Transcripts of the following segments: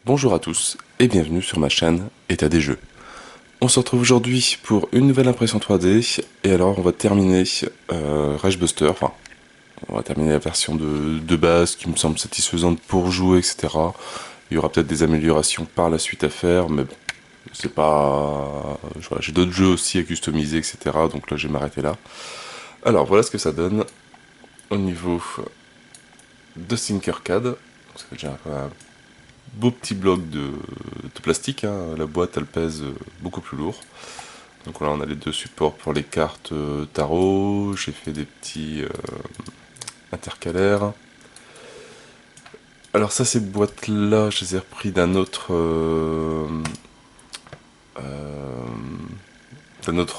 Bonjour à tous et bienvenue sur ma chaîne État des jeux. On se retrouve aujourd'hui pour une nouvelle impression 3D et alors on va terminer Rage Buster, enfin on va terminer la version de base qui me semble satisfaisante pour jouer, etc. Il y aura peut-être des améliorations par la suite à faire, mais bon, c'est pas... Voilà, j'ai d'autres jeux aussi à customiser, etc. Donc là je vais m'arrêter là. Alors voilà ce que ça donne au niveau de Thinkercad. Ça fait déjà un beau petit bloc de plastique, hein. La boîte elle pèse beaucoup plus lourd. Donc voilà, on a les deux supports pour les cartes tarot, j'ai fait des petits intercalaires. Alors ça, ces boîtes là, je les ai repris d'un autre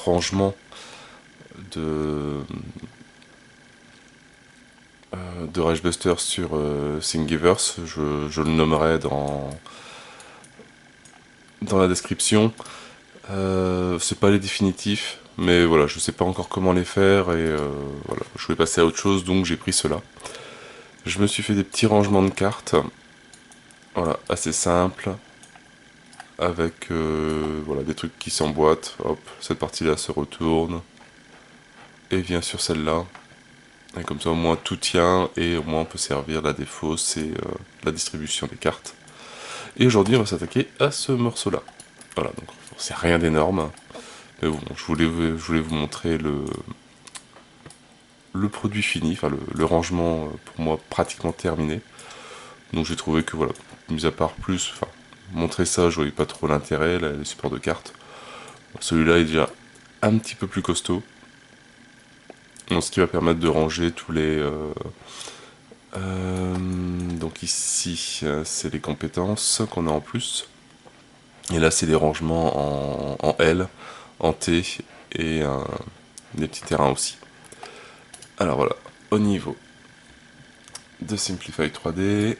rangement de, de Ragebuster sur Thingiverse, je le nommerai dans la description. C'est pas les définitifs, mais voilà, je sais pas encore comment les faire et voilà, je voulais passer à autre chose donc j'ai pris cela. Je me suis fait des petits rangements de cartes, voilà, assez simple, avec voilà, des trucs qui s'emboîtent, hop, cette partie-là se retourne, et vient sur celle-là, et comme ça au moins tout tient, et au moins on peut servir la défausse et la distribution des cartes. Et aujourd'hui on va s'attaquer à ce morceau-là. Voilà, donc c'est rien d'énorme, mais bon, je voulais vous montrer le produit fini, enfin le rangement pour moi pratiquement terminé. Donc j'ai trouvé que voilà, mis à part plus, enfin montrer ça, je voyais pas trop l'intérêt, les supports de cartes. Celui-là est déjà un petit peu plus costaud. Donc ce qui va permettre de ranger tous les... donc ici, c'est les compétences qu'on a en plus. Et là, c'est les rangements en L, en T et des petits terrains aussi. Alors voilà, au niveau de Simplify 3D,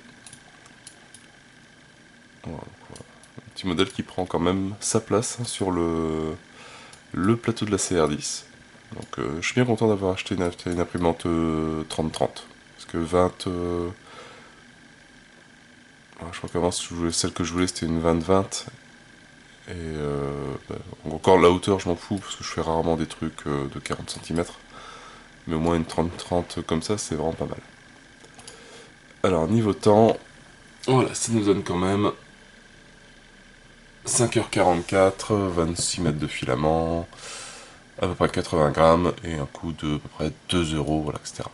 voilà, un petit modèle qui prend quand même sa place sur le plateau de la CR10. Donc je suis bien content d'avoir acheté une imprimante 3030. Parce que 20... je crois qu'avant, celle que je voulais, c'était une 20-20. Et bah, encore la hauteur, je m'en fous, parce que je fais rarement des trucs de 40 cm. Mais au moins une 30-30 comme ça, c'est vraiment pas mal. Alors, niveau temps, voilà, ça nous donne quand même 5h44, 26 mètres de filament, à peu près 80 grammes, et un coût de à peu près 2 euros, voilà, etc.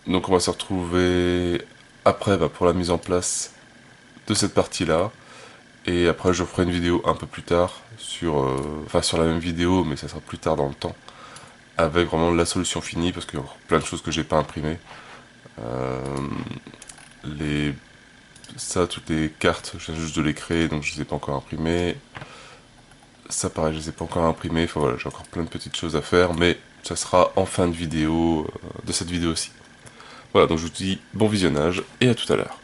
Donc on va se retrouver après pour la mise en place de cette partie-là. Et après je ferai une vidéo un peu plus tard, enfin sur la même vidéo, mais ça sera plus tard dans le temps, avec vraiment la solution finie, parce qu'il y a plein de choses que j'ai pas imprimées. Les... Ça, toutes les cartes, je viens juste de les créer, donc je les ai pas encore imprimées. Ça pareil, je les ai pas encore imprimées, enfin voilà, j'ai encore plein de petites choses à faire, mais ça sera en fin de vidéo, de cette vidéo-ci. Voilà, donc je vous dis bon visionnage, et à tout à l'heure.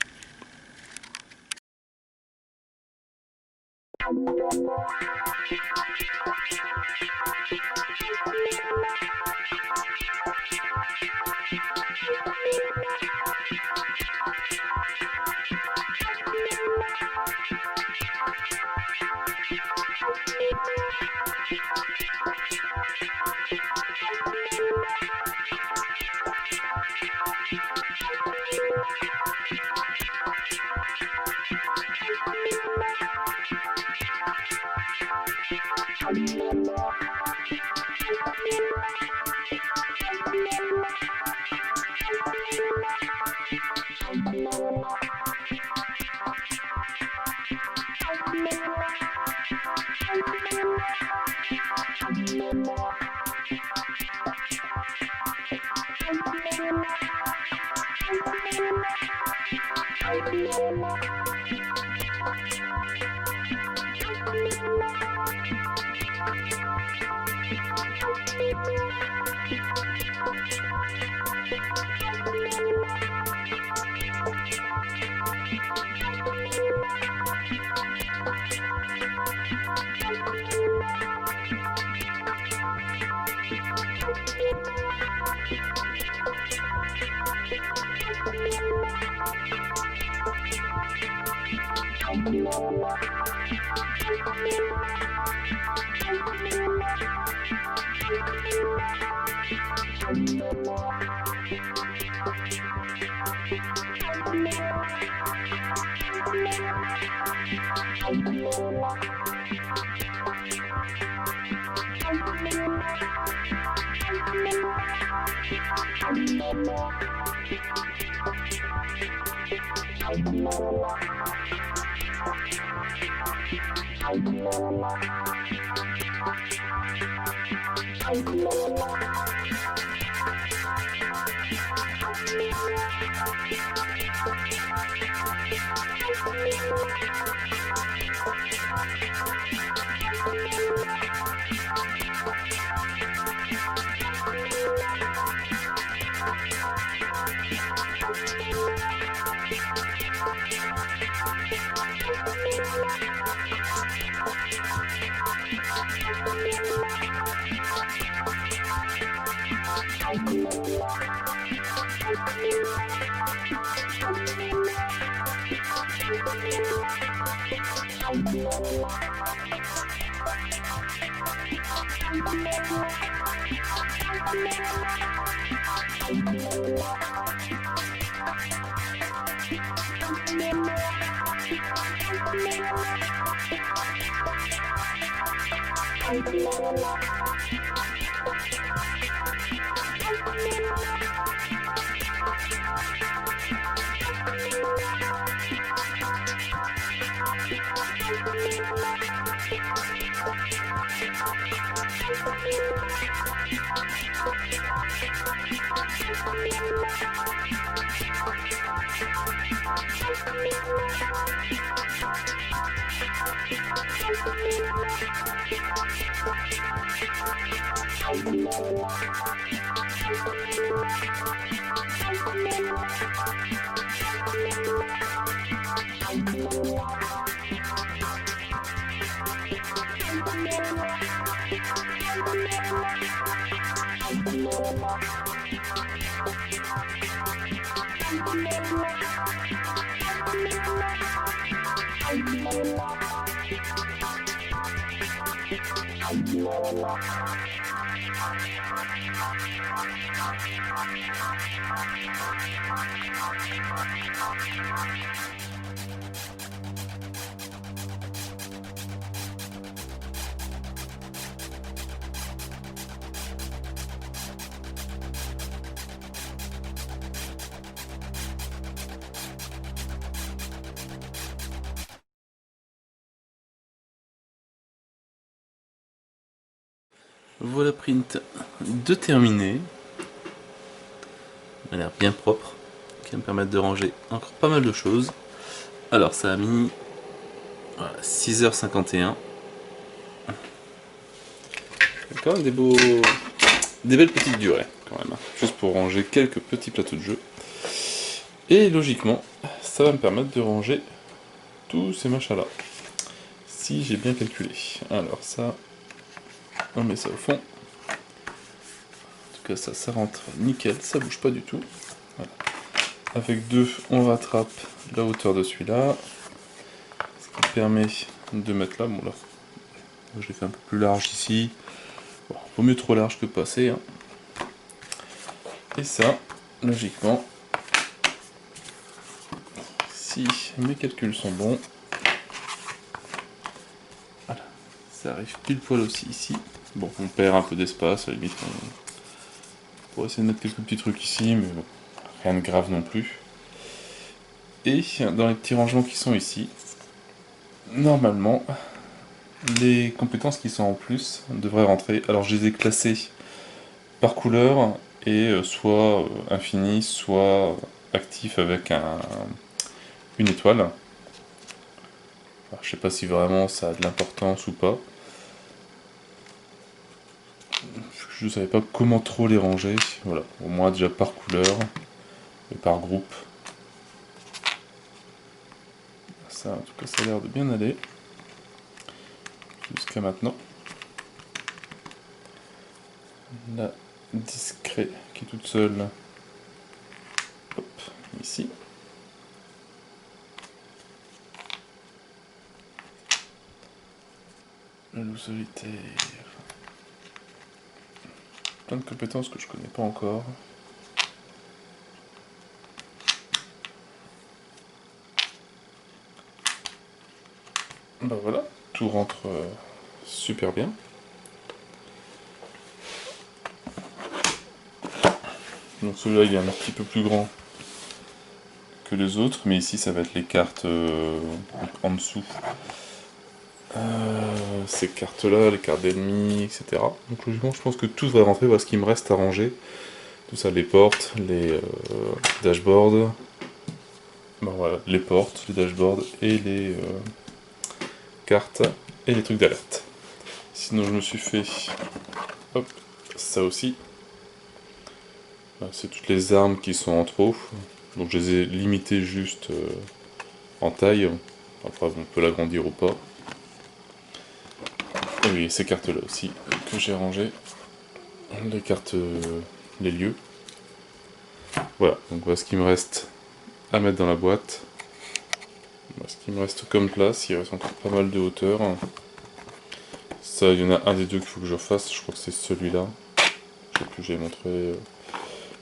Voilà print de terminé. Il a l'air bien propre, qui va me permettre de ranger encore pas mal de choses. Alors ça a mis voilà, 6h51. Quand même des belles petites durées quand même, juste pour ranger quelques petits plateaux de jeu. Et logiquement, ça va me permettre de ranger tous ces machins là. Si j'ai bien calculé. Alors ça, on met ça au fond. En tout cas ça rentre nickel, ça bouge pas du tout. Voilà. Avec 2, on rattrape la hauteur de celui-là. Ce qui permet de mettre là, bon là, je l'ai fait un peu plus large ici. Bon, vaut mieux trop large que pas assez. Hein. Et ça, logiquement, si mes calculs sont bons, voilà, ça arrive pile poil aussi ici. Bon, on perd un peu d'espace, à la limite, on pourrait essayer de mettre quelques petits trucs ici, mais bon, rien de grave non plus. Et dans les petits rangements qui sont ici, normalement, les compétences qui sont en plus devraient rentrer. Alors je les ai classées par couleur, et soit infini, soit actif avec une étoile. Alors, je sais pas si vraiment ça a de l'importance ou pas. Je ne savais pas comment trop les ranger. Voilà, au moins déjà par couleur et par groupe. Ça, en tout cas, ça a l'air de bien aller jusqu'à maintenant. La discret qui est toute seule. Hop, ici. Le loup solitaire. Plein de compétences que je connais pas encore. Bah voilà, tout rentre super bien. Donc celui-là il est un petit peu plus grand que les autres, mais ici ça va être les cartes en dessous. Ces cartes-là, les cartes d'ennemis, etc. Donc logiquement je pense que tout devrait rentrer. Voilà ce qu'il me reste à ranger. Tout ça, les portes, les dashboards. Bon, voilà, les portes, les dashboards et les cartes et les trucs d'alerte. Sinon je me suis fait hop, ça aussi. C'est toutes les armes qui sont en trop. Donc je les ai limitées juste en taille. Après on peut l'agrandir ou pas. Et oui, ces cartes-là aussi que j'ai rangées. Les cartes, les lieux. Voilà, donc voilà ce qu'il me reste à mettre dans la boîte. Voilà ce qu'il me reste comme place. Il reste encore pas mal de hauteur. Ça, il y en a un des deux qu'il faut que je refasse. Je crois que c'est celui-là. Je sais plus, j'ai montré.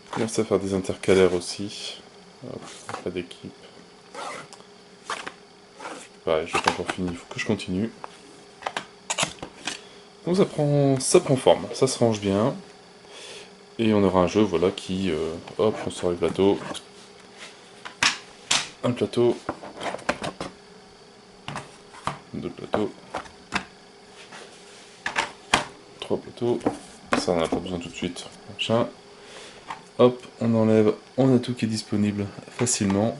Commence à faire des intercalaires aussi. Hop, pas d'équipe. Pareil, je n'ai pas encore fini, il faut que je continue. Donc ça prend forme, ça se range bien. Et on aura un jeu voilà, qui... hop, on sort les plateaux. Un plateau. Deux plateaux. Trois plateaux. Ça, on n'en a pas besoin tout de suite. Machin. Hop, on enlève. On a tout qui est disponible facilement.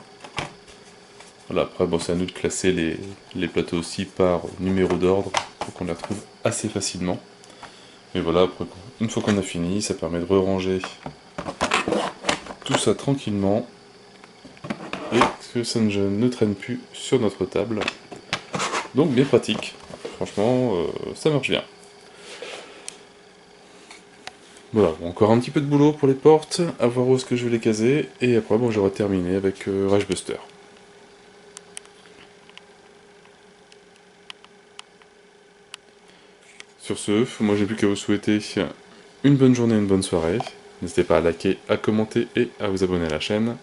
Voilà, après, bon, c'est à nous de classer les plateaux aussi par numéro d'ordre pour qu'on les retrouve assez facilement. Et voilà, après, une fois qu'on a fini, ça permet de re-ranger tout ça tranquillement et que ça ne traîne plus sur notre table. Donc bien pratique, franchement, ça marche bien. Voilà, bon, encore un petit peu de boulot pour les portes, à voir où est-ce que je vais les caser, et après bon, j'aurai terminé avec Rage Buster. Sur ce, moi j'ai plus qu'à vous souhaiter une bonne journée, une bonne soirée. N'hésitez pas à liker, à commenter et à vous abonner à la chaîne.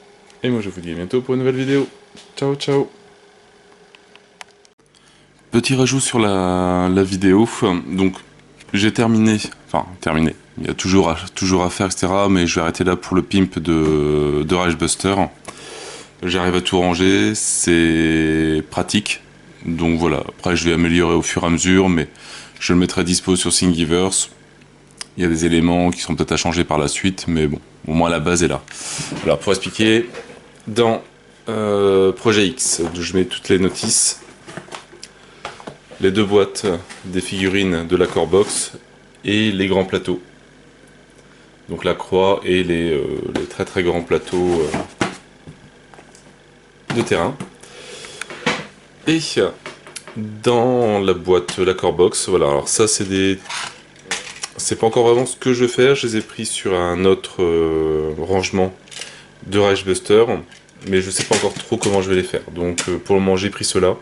Et moi je vous dis à bientôt pour une nouvelle vidéo. Ciao ciao. Petit rajout sur la vidéo, donc j'ai terminé, il y a toujours à faire, etc. Mais je vais arrêter là pour le pimp de Rage Buster. J'arrive à tout ranger, c'est pratique. Donc voilà, après je vais améliorer au fur et à mesure, mais je le mettrai à dispo sur Thingiverse. Il y a des éléments qui sont peut-être à changer par la suite, mais bon, au moins la base est là. Alors pour expliquer, dans Projet X, je mets toutes les notices, les deux boîtes des figurines de la core box et les grands plateaux. Donc la croix et les très très grands plateaux de terrain. Et dans la boîte, la core box, voilà, alors ça c'est des... C'est pas encore vraiment ce que je vais faire, je les ai pris sur un autre rangement de Rage Buster, mais je sais pas encore trop comment je vais les faire. Donc pour le moment j'ai pris cela.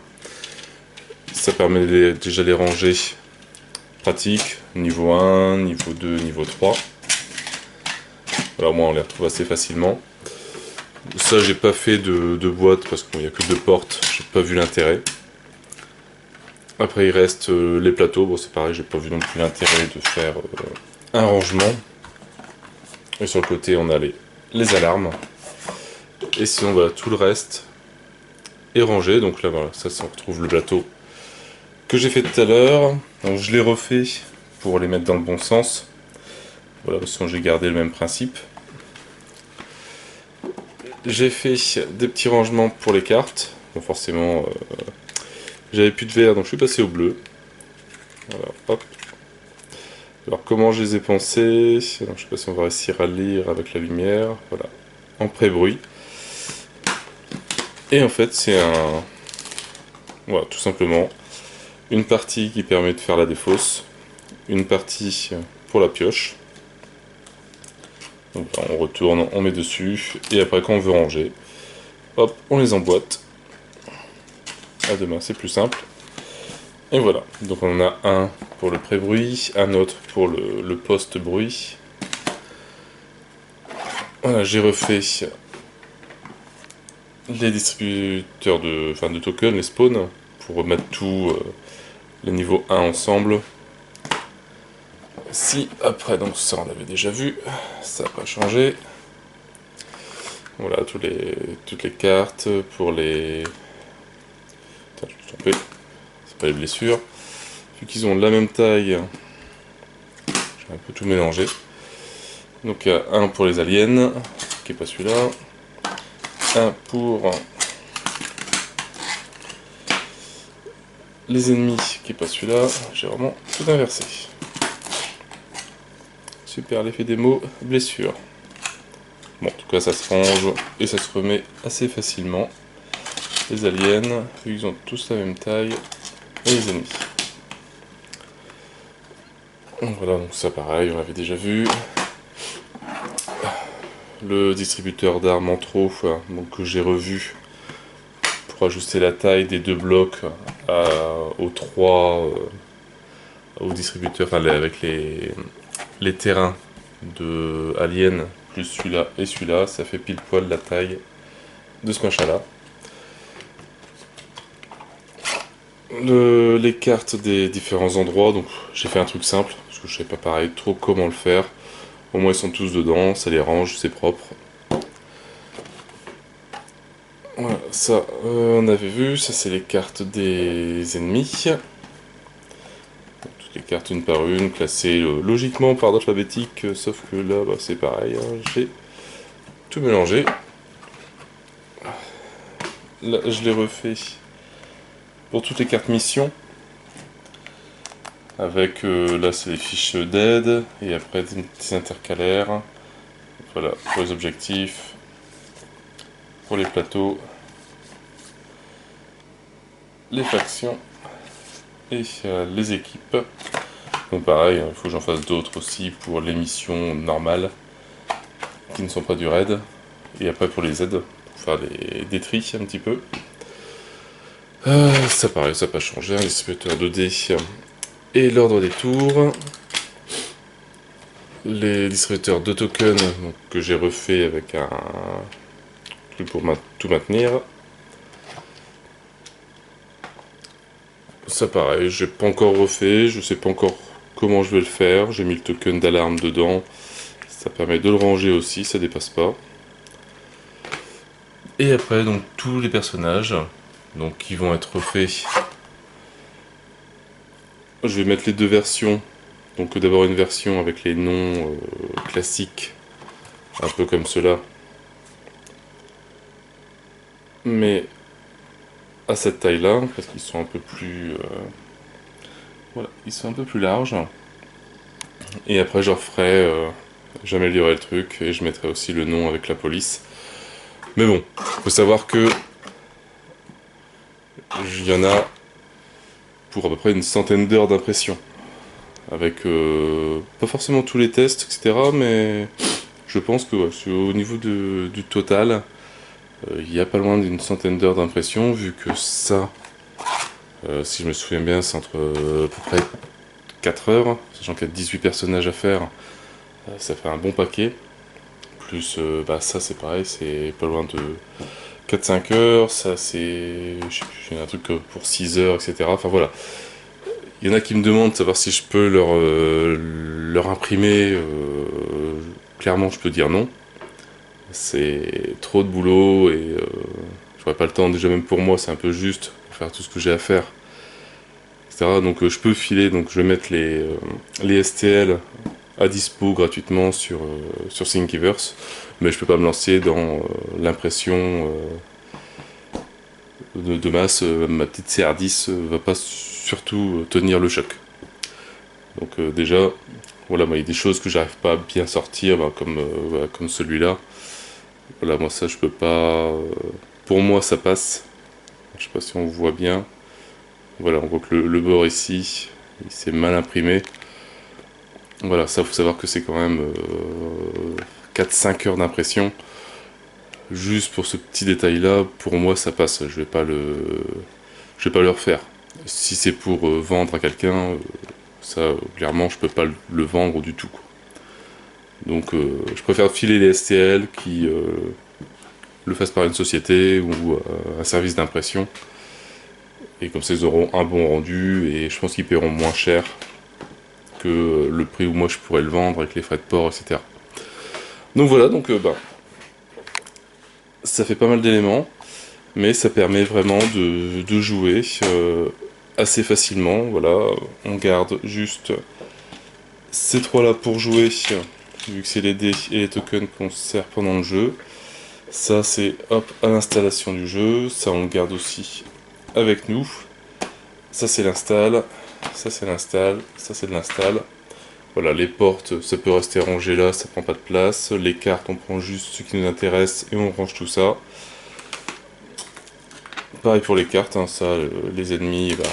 Ça permet déjà de les ranger pratique, niveau 1, niveau 2, niveau 3. Alors moi on les retrouve assez facilement. Ça j'ai pas fait de boîte parce qu'il n'y a que 2 portes, j'ai pas vu l'intérêt. Après il reste les plateaux, bon c'est pareil, j'ai pas vu non plus l'intérêt de faire un rangement. Et sur le côté on a les alarmes. Et sinon voilà, tout le reste est rangé, donc là voilà, ça on retrouve le plateau que j'ai fait tout à l'heure. Donc je l'ai refait pour les mettre dans le bon sens. Voilà, sinon j'ai gardé le même principe. J'ai fait des petits rangements pour les cartes. Bon forcément j'avais plus de vert donc je suis passé au bleu. Voilà, hop. Alors comment je les ai pensés? Alors, je sais pas si on va réussir à lire avec la lumière. Voilà, en pré-bruit. Et en fait c'est un... Voilà, tout simplement une partie qui permet de faire la défausse, une partie pour la pioche. Donc on retourne, on met dessus, et après quand on veut ranger, hop, on les emboîte. À demain, c'est plus simple. Et voilà, donc on en a un pour le pré-bruit, un autre pour le post-bruit. Voilà, j'ai refait les distributeurs de tokens, les spawns, pour remettre tous les niveaux 1 ensemble. Si après, donc ça on l'avait déjà vu, ça n'a pas changé. Voilà, toutes les cartes pour les... Putain, je me suis trompé, c'est pas les blessures. Vu qu'ils ont la même taille, j'ai un peu tout mélangé. Donc il y a un pour les aliens, qui est pas celui-là. Un pour les ennemis, qui est pas celui-là. J'ai vraiment tout inversé. Super, l'effet démo, blessure. Bon, en tout cas, ça se range et ça se remet assez facilement. Les aliens, ils ont tous la même taille, et les ennemis. Voilà, donc ça pareil, on l'avait déjà vu. Le distributeur d'armes en trop, donc que j'ai revu pour ajuster la taille des deux blocs aux trois au distributeur, enfin avec les terrains de Alien plus celui-là et celui-là, ça fait pile poil la taille de ce machin-là. Les cartes des différents endroits, donc j'ai fait un truc simple, parce que je sais pas pareil trop comment le faire. Au moins ils sont tous dedans, ça les range, c'est propre. Voilà, ça on avait vu, ça c'est les cartes des ennemis. Toutes les cartes une par une, classées logiquement par ordre alphabétique, sauf que là bah, c'est pareil, hein, j'ai tout mélangé. Là je l'ai refait pour toutes les cartes missions. Avec là c'est les fiches d'aide et après des petits intercalaires. Voilà, pour les objectifs, pour les plateaux, les factions et les équipes. Donc pareil, il faut que j'en fasse d'autres aussi pour les missions normales qui ne sont pas du raid. Et après pour les aides, pour faire des tris un petit peu. Ça pareil, ça n'a pas changé, un distributeur de dés et l'ordre des tours. Les distributeurs de tokens donc, que j'ai refait avec un truc pour tout maintenir. Ça pareil, j'ai pas encore refait, je sais pas encore comment je vais le faire. J'ai mis le token d'alarme dedans, ça permet de le ranger aussi, ça dépasse pas. Et après donc tous les personnages donc qui vont être refaits. Je vais mettre les deux versions. Donc d'abord une version avec les noms classiques, un peu comme cela. Mais à cette taille-là, parce qu'ils sont un peu plus... voilà, ils sont un peu plus larges. Et après je referai... j'améliorerai le truc et je mettrai aussi le nom avec la police. Mais bon, faut savoir que... il y en a pour à peu près une centaine d'heures d'impression. Avec pas forcément tous les tests, etc. Mais je pense que ouais, au niveau du total, il y a pas loin d'une centaine d'heures d'impression, vu que ça, si je me souviens bien, c'est entre à peu près 4 heures, sachant qu'il y a 18 personnages à faire, ça fait un bon paquet. Plus bah, ça c'est pareil, c'est pas loin de 4-5 heures, ça c'est... je sais plus, il y a un truc pour 6 heures, etc. Enfin voilà. Il y en a qui me demandent de savoir si je peux leur imprimer. Clairement, je peux dire non. C'est trop de boulot et j'aurais pas le temps. Déjà, même pour moi, c'est un peu juste pour faire tout ce que j'ai à faire, etc. Donc, je peux filer. Donc, je vais mettre les STL à dispo gratuitement sur Thingiverse, mais je peux pas me lancer dans l'impression de masse. Ma petite CR10 va pas surtout tenir le choc. Donc déjà, voilà, moi il y a des choses que j'arrive pas à bien sortir, bah, comme celui-là. Voilà, moi ça je peux pas. Pour moi ça passe. Je sais pas si on voit bien. Voilà, on voit que le bord ici, il s'est mal imprimé. Voilà, ça faut savoir que c'est quand même 4-5 heures d'impression. Juste pour ce petit détail là, pour moi ça passe. Je vais pas le refaire. Si c'est pour vendre à quelqu'un, ça clairement je peux pas le vendre du tout, quoi. Donc je préfère filer les STL qui le fassent par une société ou un service d'impression. Et comme ça ils auront un bon rendu et je pense qu'ils paieront moins cher que le prix où moi je pourrais le vendre avec les frais de port, etc. Donc voilà, donc ça fait pas mal d'éléments, mais ça permet vraiment de jouer assez facilement. Voilà, on garde juste ces trois là pour jouer, vu que c'est les dés et les tokens qu'on sert pendant le jeu. Ça c'est hop à l'installation du jeu, ça on le garde aussi avec nous. Ça c'est l'install, ça c'est l'install, ça c'est de l'install. Voilà, les portes, ça peut rester rangé là, ça prend pas de place. Les cartes, on prend juste ce qui nous intéresse et on range tout ça. Pareil pour les cartes, hein, ça, les ennemis, bah,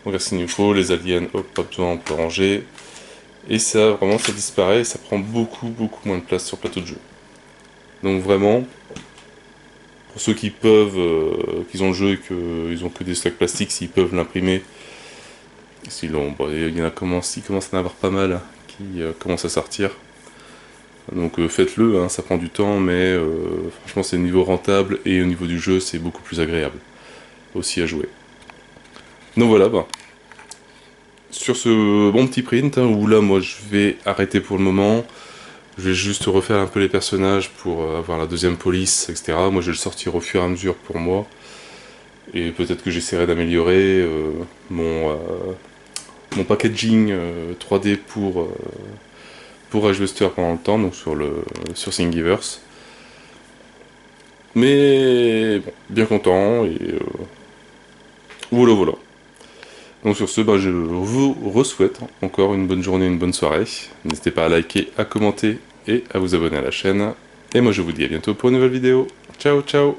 on regarde ce qu'il nous faut. Les aliens, hop, pas besoin, on peut ranger. Et ça, vraiment, ça disparaît et ça prend beaucoup moins de place sur le plateau de jeu. Donc vraiment, pour ceux qui peuvent, qui ont le jeu et qu'ils ont que des stocks plastiques, s'ils peuvent l'imprimer, bon, il y en a commence à en avoir pas mal qui commencent à sortir. Donc faites-le, hein, ça prend du temps, mais franchement c'est niveau rentable et au niveau du jeu c'est beaucoup plus agréable aussi à jouer. Donc voilà, bah, sur ce bon petit print, hein, où là moi je vais arrêter pour le moment, je vais juste refaire un peu les personnages pour avoir la deuxième police, etc. Moi je vais le sortir au fur et à mesure pour moi, et peut-être que j'essaierai d'améliorer mon packaging 3D pour Ragebuster pendant le temps, donc sur Thingiverse. Mais bon, bien content, et voilà. Donc sur ce, bah, je vous re-souhaite encore une bonne journée, une bonne soirée. N'hésitez pas à liker, à commenter et à vous abonner à la chaîne. Et moi je vous dis à bientôt pour une nouvelle vidéo. Ciao ciao.